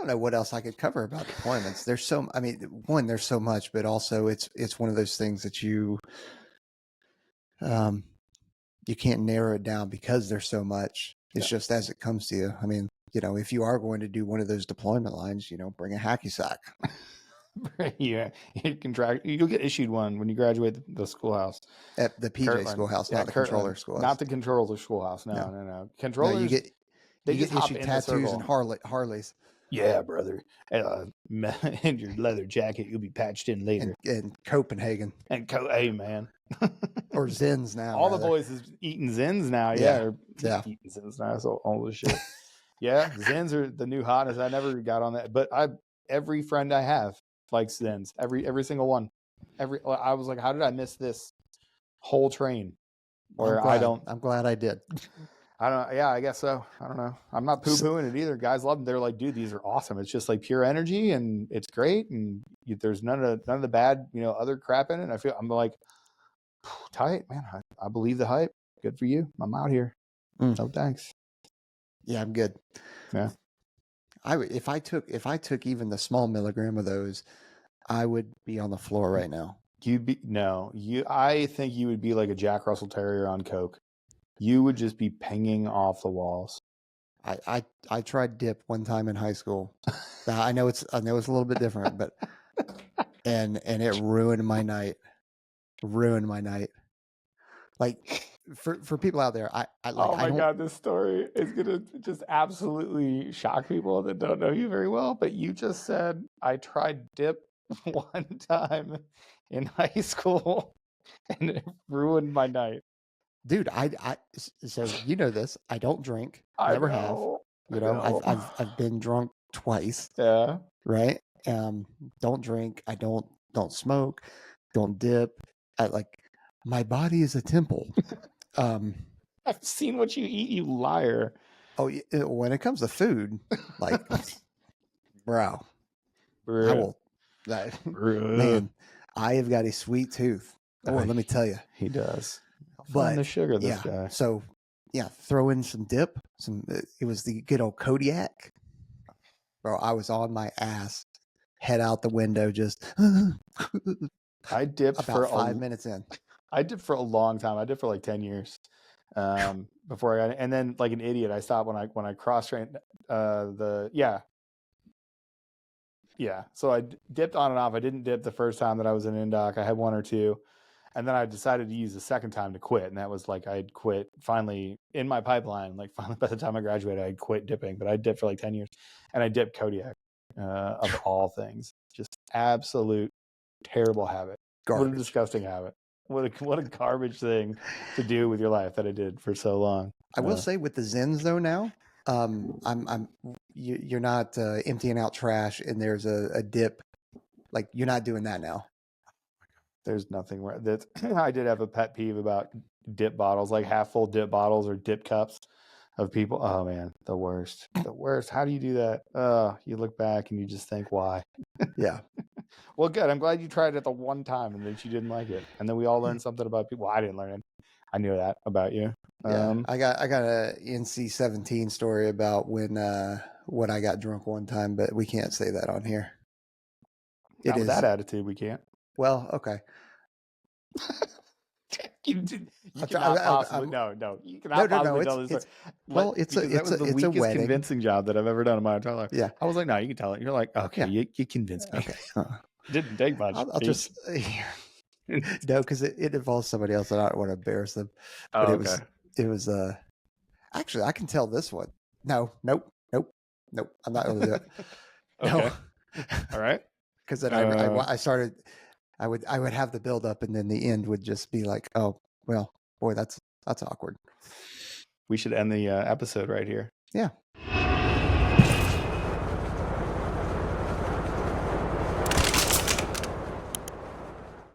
don't know what else I could cover about deployments. There's so, I mean, one, there's so much, but also it's one of those things that you can't narrow it down because there's so much. It's just as it comes to you. I mean, you know, if you are going to do one of those deployment lines, you know, bring a hacky sack. Yeah, you'll get issued one when you graduate the schoolhouse. At the PJ Kirtland. schoolhouse, Yeah, not the controller schoolhouse. Not the controller schoolhouse. No. Controllers. No, you get hop issued in tattoos and Harleys. Yeah, brother. And your leather jacket, you'll be patched in later. And Copenhagen. Hey, man. Or Zins now. All the boys is eating Zins now. Yeah. Eating Zins now. So all this shit. Yeah, Zins are the new hotness. I never got on that, but every friend I have likes Zins. Every single one. I was like, how did I miss this whole train? I'm glad I did. I don't know. Yeah, I guess so. I don't know. I'm not poo-pooing it either. Guys love them. They're like, dude, these are awesome. It's just like pure energy and it's great. And there's none of the bad, you know, other crap in it. I'm like, tight, man. I believe the hype. Good for you. I'm out here. No thanks. Yeah, I'm good. Yeah. If I took even the small milligram of those, I would be on the floor right now. I think you would be like a Jack Russell Terrier on coke. You would just be pinging off the walls. I tried dip one time in high school. I know it's a little bit different, but and it ruined my night. Like for people out there, God, this story is gonna just absolutely shock people that don't know you very well. But you just said I tried dip one time in high school and it ruined my night. Dude, so you know this. I don't drink. Never have. You know, I've been drunk twice. Yeah. Right. Don't drink. I don't smoke. Don't dip. My body is a temple. I've seen what you eat, you liar. Oh, when it comes to food, like, bro, I will. Man, I have got a sweet tooth. Oh, let me tell you, he does. But the sugar, this guy. So, throw in some dip. It was the good old Kodiak. Bro, I was on my ass, head out the window, just. I dipped about 5 minutes in. I dipped for a long time. I dipped for like 10 years before I got it. And then, like an idiot, I stopped when I cross trained Yeah. So I dipped on and off. I didn't dip the first time that I was in Indoc. I had one or two. And then I decided to use the second time to quit. And that was like I had quit finally in my pipeline. Like finally by the time I graduated, I had quit dipping. But I dipped for like 10 years. And I dipped Kodiak of all things. Just absolute terrible habit. Garbage. What a disgusting habit. What a garbage thing to do with your life that I did for so long. I will say with the Zins though now, you're not emptying out trash and there's a dip. Like you're not doing that now. There's nothing where that I did have a pet peeve about dip bottles, like half full dip bottles or dip cups of people. Oh man, the worst. How do you do that? You look back and you just think, why? Yeah. Well, good. I'm glad you tried it the one time and then you didn't like it. And then we all learned something about people. Well, I didn't learn it. I knew that about you. Yeah. I got a NC-17 story about when I got drunk one time, but we can't say that on here. Not with that attitude, we can't. Well, okay. You cannot possibly tell this story. Well, it's a weakest wedding. Convincing job that I've ever done in my entire life. Yeah. I was like, no, you can tell it. You're like, okay, you convinced me. Okay. Didn't take much. I'll just no, because it involves somebody else, and I don't want to embarrass them. But it was actually I can tell this one. Nope. I'm not going to do it. Okay. No. All right. Because then I started. I would have the build up, and then the end would just be like, oh well, boy, that's awkward. We should end the episode right here. Yeah.